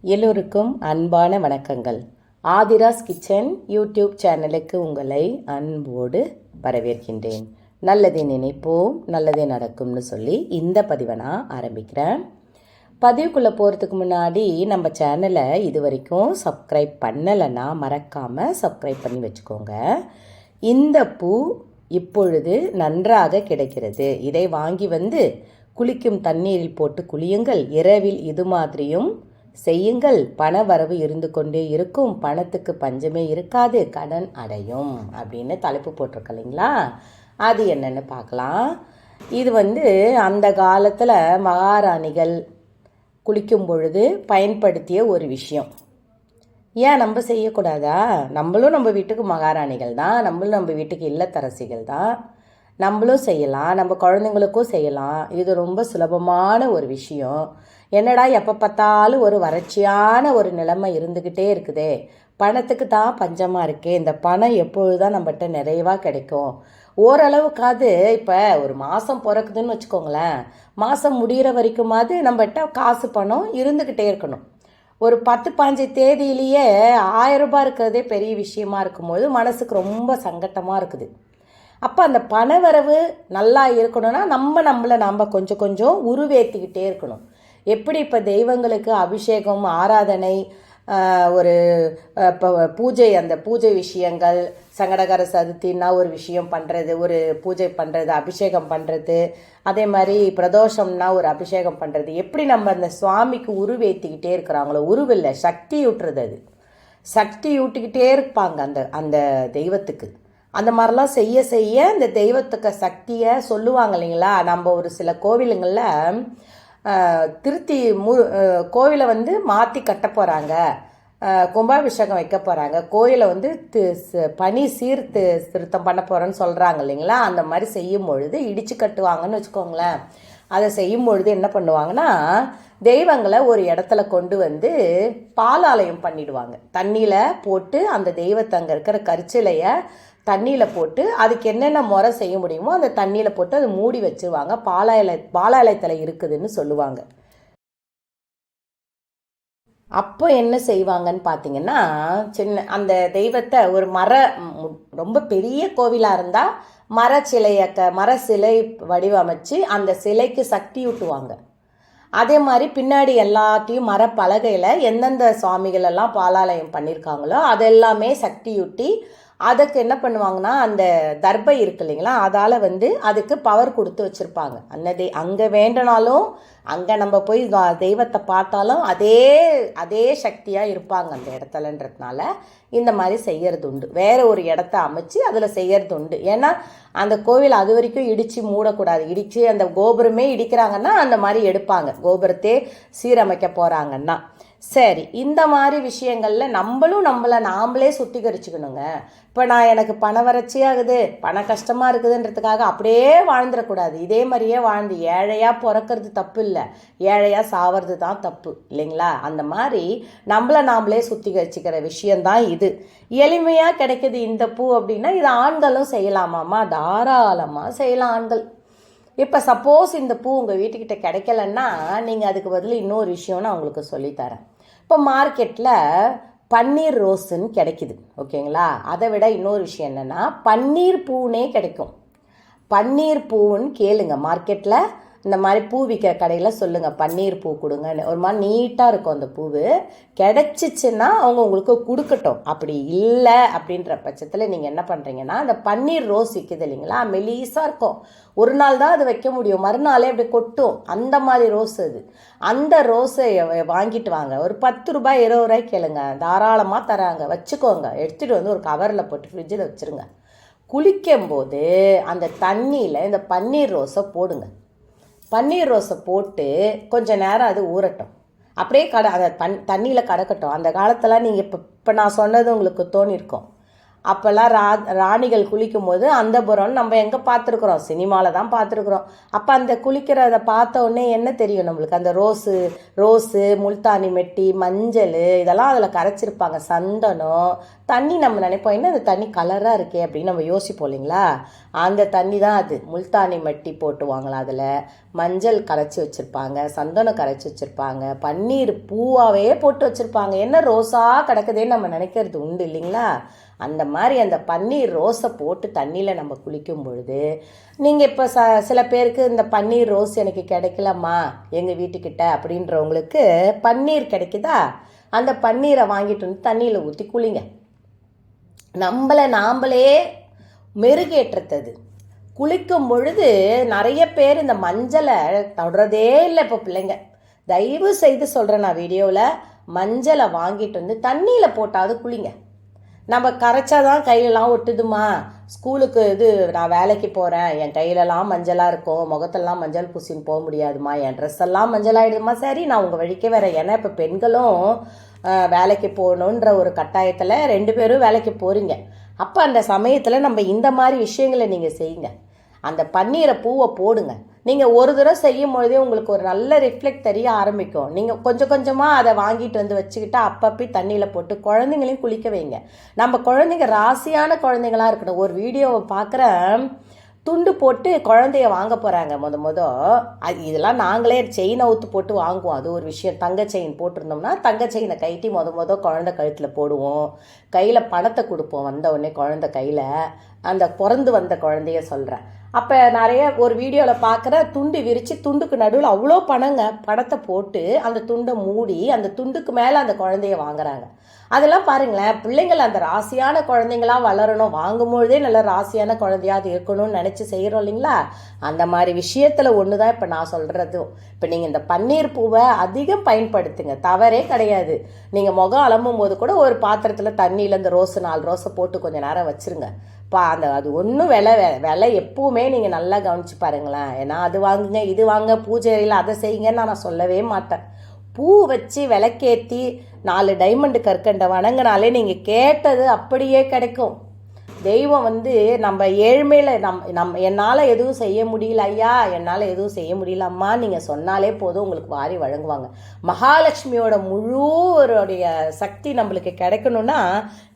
எல்லோருக்கும் அன்பான வணக்கங்கள். ஆதிராஸ் கிச்சன் யூடியூப் சேனலுக்கு உங்களை அன்போடு வரவேற்கின்றேன். நல்லதே நினைப்போம், நல்லதே நடக்கும்னு சொல்லி இந்த பதிவை நான் ஆரம்பிக்கிறேன். பதிவுக்குள்ளே போகிறதுக்கு முன்னாடி நம்ம சேனலை இது வரைக்கும் சப்ஸ்கிரைப் பண்ணலைன்னா மறக்காமல் சப்ஸ்கிரைப் பண்ணி வச்சுக்கோங்க. இந்த பூ இப்பொழுது நன்றாக கிடைக்கிறது. இதை வாங்கி வந்து குளிக்கும் தண்ணீரில் போட்டு குளியுங்கள். இரவில் இது மாதிரியும் செய்யுங்கள். பண வரவு இருந்து கொண்டே இருக்கும், பணத்துக்கு பஞ்சமே இருக்காது, கடன் அடையும் அப்படின்னு தலைப்பு போட்டிருக்க இல்லைங்களா? அது என்னன்னு பார்க்கலாம். இது அந்த காலத்தில் மகாராணிகள் குளிக்கும் பொழுது பயன்படுத்திய ஒரு விஷயம். ஏன் நம்ம செய்யக்கூடாதா? நம்மளும் நம்ம வீட்டுக்கு மகாராணிகள் தான், நம்மளும் நம்ம வீட்டுக்கு இல்லத்தரசிகள் தான், நம்மளும் செய்யலாம், நம்ம குழந்தைங்களுக்கும் செய்யலாம். இது ரொம்ப சுலபமான ஒரு விஷயம். என்னடா எப்போ பார்த்தாலும் ஒரு வறட்சியான ஒரு நிலைமை இருந்துக்கிட்டே இருக்குதே, பணத்துக்கு தான் பஞ்சமாக இருக்கே, இந்த பணம் எப்பொழுது தான் நம்மகிட்ட நிறைவாக கிடைக்கும்? ஓரளவுக்காவது இப்போ ஒரு மாதம் பிறக்குதுன்னு வச்சுக்கோங்களேன், மாதம் முடிகிற வரைக்குமாவது நம்மகிட்ட காசு பணம் இருந்துக்கிட்டே இருக்கணும். ஒரு 10-15 தேதியிலேயே 1000 ரூபாய் இருக்கிறதே பெரிய விஷயமா இருக்கும்போது மனசுக்கு ரொம்ப சங்கட்டமாக இருக்குது. அப்போ அந்த பணவரவு நல்லா இருக்கணும்னா நம்மளை நாம் கொஞ்சம் கொஞ்சம் உருவேற்றிக்கிட்டே இருக்கணும். எப்படி இப்போ தெய்வங்களுக்கு அபிஷேகம், ஆராதனை, ஒரு இப்போ பூஜை, அந்த பூஜை விஷயங்கள், சங்கடகர சதுர்த்தின்னா ஒரு விஷயம் பண்ணுறது, ஒரு பூஜை பண்ணுறது, அபிஷேகம் பண்ணுறது, அதே மாதிரி பிரதோஷம்னா ஒரு அபிஷேகம் பண்ணுறது, எப்படி நம்ம அந்த சுவாமிக்கு உருவேற்றிக்கிட்டே இருக்கிறாங்களோ, உருவில்லை சக்தி ஊட்டுறது, அது சக்தி ஊட்டிக்கிட்டே இருப்பாங்க அந்த அந்த தெய்வத்துக்கு. அந்த மாதிரிலாம் செய்ய செய்ய இந்த தெய்வத்துக்கு சக்தியை சொல்லுவாங்க இல்லைங்களா? நம்ம ஒரு சில கோவிலுங்களில் திருத்தி கோவிலை மாற்றி கட்ட போகிறாங்க, கும்பாபிஷேகம் வைக்க போகிறாங்க, கோயிலை பனி திருத்தம் பண்ண போகிறோன்னு சொல்கிறாங்க இல்லைங்களா? அந்த மாதிரி செய்யும் பொழுது இடித்து கட்டுவாங்கன்னு வச்சுக்கோங்களேன். அதை செய்யும் பொழுது என்ன பண்ணுவாங்கன்னா, தெய்வங்களை ஒரு இடத்துல கொண்டு பாலாலயம் பண்ணிடுவாங்க. தண்ணியில் போட்டு அந்த தெய்வத்தை அங்கே இருக்கிற கரிச்சிலையை தண்ணியில் போட்டு அதுக்கு என்னென்ன முறை செய்ய முடியுமோ அந்த தண்ணியில் போட்டு அதை மூடி வச்சுருவாங்க. பாலாலயத்தில் இருக்குதுன்னு சொல்லுவாங்க. அப்போ என்ன செய்வாங்கன்னு பார்த்தீங்கன்னா, சின்ன அந்த தெய்வத்தை ஒரு ரொம்ப பெரிய கோவிலாக இருந்தால் மர சிலை வடிவமைச்சு அந்த சிலைக்கு சக்தி ஊட்டுவாங்க. அதே மாதிரி பின்னாடி எல்லாத்தையும் மரப்பலகையில் எந்தெந்த சுவாமிகள் எல்லாம் பாலாலயம் பண்ணியிருக்காங்களோ அதெல்லாமே சக்தியூட்டி அதுக்கு என்ன பண்ணுவாங்கன்னா, அந்த தர்பை இருக்கு இல்லைங்களா, அதால் அதுக்கு பவர் கொடுத்து வச்சுருப்பாங்க. அங்கே வேண்டனாலும் அங்கே நம்ம போய் தெய்வத்தை பார்த்தாலும் அதே சக்தியாக இருப்பாங்க அந்த இடத்துலன்றதுனால இந்த மாதிரி செய்யறது உண்டு. வேறு ஒரு இடத்த அமைச்சு அதில் செய்யறது உண்டு. ஏன்னா அந்த கோவில் அது வரைக்கும் இடித்து மூடக்கூடாது. இடித்து அந்த கோபுரமே இடிக்கிறாங்கன்னா அந்த மாதிரி எடுப்பாங்க, கோபுரத்தே சீரமைக்க போகிறாங்கன்னா. சரி, இந்த மாதிரி விஷயங்களில் நம்மளை நாமளே சுத்திகரிச்சுக்கணுங்க. இப்போ எனக்கு பண வறட்சியாகுது, பண கஷ்டமாக இருக்குதுன்றதுக்காக அப்படியே வாழ்ந்துடக்கூடாது. இதே மாதிரியே வாழ்ந்து ஏழையாக பிறக்கிறது தப்பு இல்லை, ஏழையாக சாவது தான் தப்பு இல்லைங்களா? அந்த மாதிரி நம்மளை நாமளே சுத்திகரிச்சுக்கிற விஷயந்தான் இது. எளிமையாக கிடைக்கிது இந்த பூ அப்படின்னா இது ஆண்களும் செய்யலாமாம்மா, தாராளமாக செய்யலாம் ஆண்கள். இப்போ சப்போஸ் இந்த பூ உங்கள் வீட்டுக்கிட்ட கிடைக்கலன்னா நீங்கள் அதுக்கு பதில் இன்னொரு விஷயம் நான் உங்களுக்கு சொல்லித்தரேன். இப்போ மார்க்கெட்டில் பன்னீர் ரோஸுன்னு கிடைக்குது, ஓகேங்களா? அதை விட இன்னொரு விஷயம் என்னென்னா பன்னீர் பூனே கிடைக்கும். பன்னீர் பூன்னு கேளுங்க, மார்க்கெட்டில் இந்த மாதிரி பூ விற்கிற கடையில் சொல்லுங்கள் பன்னீர் பூ கொடுங்கன்னு. ஒரு மாதிரி நீட்டாக இருக்கும் அந்த பூவு. கிடைச்சிச்சுன்னா அவங்க உங்களுக்கு கொடுக்கட்டும். அப்படி இல்லை அப்படின்ற பட்சத்தில் நீங்கள் என்ன பண்ணுறீங்கன்னா, அந்த பன்னீர் ரோஸ் விற்கிது இல்லைங்களா, மெலீஸாக இருக்கும். ஒரு நாள் தான் அது வைக்க முடியும், மறுநாளே அப்படி கொட்டும். அந்த மாதிரி ரோஸ் அது. அந்த ரோஸை வாங்கிட்டு வாங்க. ஒரு 10 ரூபாய் 20 ரூபாய் கேளுங்க, தாராளமாக தராங்க. வச்சுக்கோங்க, எடுத்துகிட்டு ஒரு கவரில் போட்டு ஃப்ரிட்ஜில் வச்சுருங்க. குளிக்கும்போது அந்த தண்ணியில் இந்த பன்னீர் ரோஸை போடுங்க. பன்னீர் ரோஸை போட்டு கொஞ்சம் நேரம் அது ஊறட்டும். அப்படியே அந்த தண்ணியில் கடக்கட்டும். அந்த காலத்தில் நீங்கள் இப்போ நான் சொன்னது உங்களுக்கு தோணியிருக்கும். அப்போல்லாம் ராணிகள் குளிக்கும் போது அந்த புறம் நம்ம எங்கே பார்த்துருக்குறோம், சினிமாவில் தான் பார்த்துருக்குறோம். அப்போ அந்த குளிக்கிறத பார்த்த உடனே என்ன தெரியும் நம்மளுக்கு? அந்த ரோஸு, முல்தானி மெட்டி, மஞ்சள் இதெல்லாம் அதில் கரைச்சிருப்பாங்க, சந்தனம், தண்ணி நம்ம நினைப்போம் என்ன அந்த தண்ணி கலராக இருக்கே அப்படின்னு நம்ம யோசிப்போம் இல்லைங்களா. அந்த தண்ணி தான் அது. முல்தானி மட்டி போட்டுவாங்களாம், அதில் மஞ்சள் கரைச்சி வச்சுருப்பாங்க, சந்தனம் கரைச்சி வச்சுருப்பாங்க, பன்னீர் பூவாகவே போட்டு வச்சுருப்பாங்க. என்ன ரோஸாக கிடக்குதேன்னு நம்ம நினைக்கிறது உண்டு இல்லைங்களா. அந்த மாதிரி அந்த பன்னீர் ரோஸை போட்டு தண்ணியில் நம்ம குளிக்கும் பொழுது நீங்கள் இப்போ சில பேருக்கு இந்த பன்னீர் ரோஸ் எனக்கு கிடைக்கலம்மா எங்கள் வீட்டுக்கிட்ட அப்படின்றவங்களுக்கு பன்னீர் கிடைக்குதா, அந்த பன்னீரை வாங்கிட்டு வந்து தண்ணியில் ஊற்றி குளிங்க. நாம்பளே மெருகேற்றத்தது. குளிக்கும் பொழுது நிறைய பேர் இந்த மஞ்சளை தொடுறதே இல்லை இப்போ பிள்ளைங்க. தயவு செய்து சொல்கிறேன் நான் வீடியோவில், மஞ்சளை வாங்கிட்டு வந்து தண்ணியில் போட்டாவது குளிங்க. நம்ம கரைச்சாதான் கையிலலாம் ஒட்டுதுமா, ஸ்கூலுக்கு நான் வேலைக்கு போகிறேன், என் கையிலலாம் மஞ்சளாக இருக்கும், முகத்தெல்லாம் மஞ்சள் பூசின்னு போக முடியாதுமா, என் ட்ரெஸ் எல்லாம் மஞ்சள் ஆகிடுதுமா. சரி, நான் உங்கள் வழிக்கே வரேன். ஏன்னா இப்போ பெண்களும் வேலைக்கு போகணுன்ற ஒரு கட்டாயத்தில் 2 பேரும் வேலைக்கு போகிறீங்க. அப்போ அந்த சமயத்தில் நம்ம இந்த மாதிரி விஷயங்களை நீங்கள் செய்யுங்க. அந்த பன்னீரை பூவை போடுங்க. நீங்கள் ஒரு தடவை செய்யும் பொழுதே உங்களுக்கு ஒரு நல்ல ரிஃப்ளெக்ட் தெரிய ஆரம்பிக்கும். நீங்கள் கொஞ்சம் கொஞ்சமாக அதை வாங்கிட்டு வந்து வச்சுக்கிட்டு அப்பப்போ தண்ணியில் போட்டு குழந்தைங்களையும் குளிக்க வைங்க. நம்ம குழந்தைங்க ராசியான குழந்தைங்களாக இருக்கணும். ஒரு வீடியோவை பார்க்குறேன், துண்டு போட்டு குழந்தைய வாங்க போகிறாங்க. அது இதெல்லாம் நாங்களே செயின் அவுத்து போட்டு வாங்குவோம். அது ஒரு விஷயம். தங்க செயின் போட்டிருந்தோம்னா தங்க செயினை கைட்டி குழந்தை கழுத்தில் போடுவோம். கையில் பணத்தை கொடுப்போம். வந்த உடனே குழந்தை கையில், அந்த பிறந்து வந்த குழந்தைய சொல்கிறேன். அப்போ நிறைய ஒரு வீடியோவில் பார்க்குற துண்டு விரித்து துண்டுக்கு நடுவில் அவ்வளோ பணத்தை போட்டு அந்த துண்டை மூடி அந்த துண்டுக்கு மேலே அந்த குழந்தைய வாங்குறாங்க. அதெல்லாம் பாருங்களேன், பிள்ளைங்கள் அந்த ராசியான குழந்தைங்களாக வளரணும், வாங்கும்பொழுதே நல்ல ராசியான குழந்தையாக இருக்கணும்னு நினச்சி செய்கிறோம் இல்லைங்களா. அந்த மாதிரி விஷயத்தில் ஒன்று தான் இப்போ நான் சொல்கிறதும். இப்போ நீங்கள் இந்த பன்னீர் பூவை அதிகம் பயன்படுத்துங்க, தவறே கிடையாது. நீங்கள் முகம் அலம்பும் போது கூட ஒரு பாத்திரத்தில் தண்ணியில் இந்த 4 ரோஸை போட்டு கொஞ்சம் நேரம் வச்சுருங்க. அது ஒன்றும் விலை எப்பவுமே நீங்கள் நல்லா கவனித்து பாருங்களேன். ஏன்னா அது வாங்குங்க இது வாங்க பூஜையில் அதை செய்யுங்கன்னு நான் சொல்லவே மாட்டேன். பூ வச்சு விளக்கேற்றி 4 டைமண்டு கற்கண்டை வணங்கினாலே நீங்கள் கேட்டது அப்படியே கிடைக்கும். தெய்வம் நம்ம ஏழ்மையில் என்னால் எதுவும் செய்ய முடியல ஐயா, என்னால் எதுவும் செய்ய முடியல அம்மா நீங்கள் சொன்னாலே போதும், உங்களுக்கு வாரி வழங்குவாங்க. மகாலட்சுமியோட முழுடைய சக்தி நம்மளுக்கு கிடைக்கணும்னா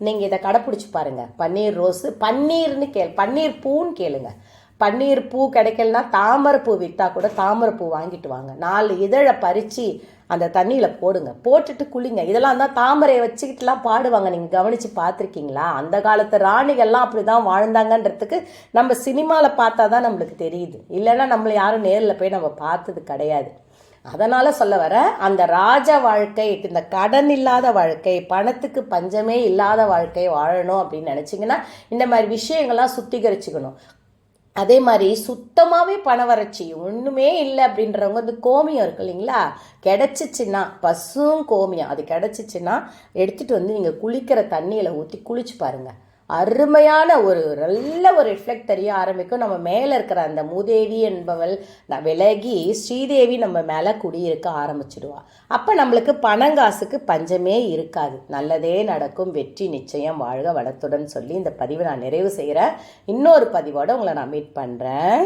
நீங்கள் இதை கடைப்பிடிச்சி பாருங்கள். பன்னீர் ரோஸு, பன்னீர் பூன்னு கேளுங்க. பன்னீர் பூ கிடைக்கலனா தாமரை பூ விற்றா கூட தாமரை பூ வாங்கிட்டு வாங்க. 4 இதழை பறித்து அந்த தண்ணியில் போடுங்க, போட்டுட்டு குளிங்க. இதெல்லாம் தான் தாமரையை வச்சுக்கிட்டுலாம் பாடுவாங்க. நீங்கள் கவனித்து பார்த்துருக்கீங்களா? அந்த காலத்து ராணிகள்லாம் அப்படி தான் வாழ்ந்தாங்கன்றதுக்கு நம்ம சினிமாவில் பார்த்தா தான் நம்மளுக்கு தெரியுது. இல்லைன்னா நம்மளை யாரும் நேரில் போய் நம்ம பார்த்தது கிடையாது. அதனால் சொல்ல வர, அந்த ராஜ வாழ்க்கை, இந்த கடன் இல்லாத வாழ்க்கை, பணத்துக்கு பஞ்சமே இல்லாத வாழ்க்கை வாழணும் அப்படின்னு நினச்சிங்கன்னா இந்த மாதிரி விஷயங்கள்லாம் சுத்திகரிச்சுக்கணும். அதே மாதிரி சுத்தமாகவே பண வறட்சி ஒன்றுமே இல்லை அப்படின்றவங்க கோமியம் இருக்கு இல்லைங்களா, கிடச்சிச்சின்னா பசும் கோமியம் அது கிடச்சிச்சின்னா எடுத்துகிட்டு நீங்கள் குளிக்கிற தண்ணியில் ஊற்றி குளிச்சு பாருங்கள். அருமையான நல்ல ஒரு ரிஃப்ளெக்ட் தெரிய ஆரம்பிக்கும். நம்ம மேலே இருக்கிற அந்த மூதேவி என்பவள் விலகி ஸ்ரீதேவி நம்ம மேலே குடியிருக்க ஆரம்பிச்சிடுவா. அப்போ நம்மளுக்கு பணங்காசுக்கு பஞ்சமே இருக்காது. நல்லதே நடக்கும், வெற்றி நிச்சயம், வாழ்க வளத்துடன் சொல்லி இந்த பதிவை நான் நிறைவு செய்கிறேன். இன்னொரு பதிவோடு உங்களை நான் மீட் பண்ணுறேன்.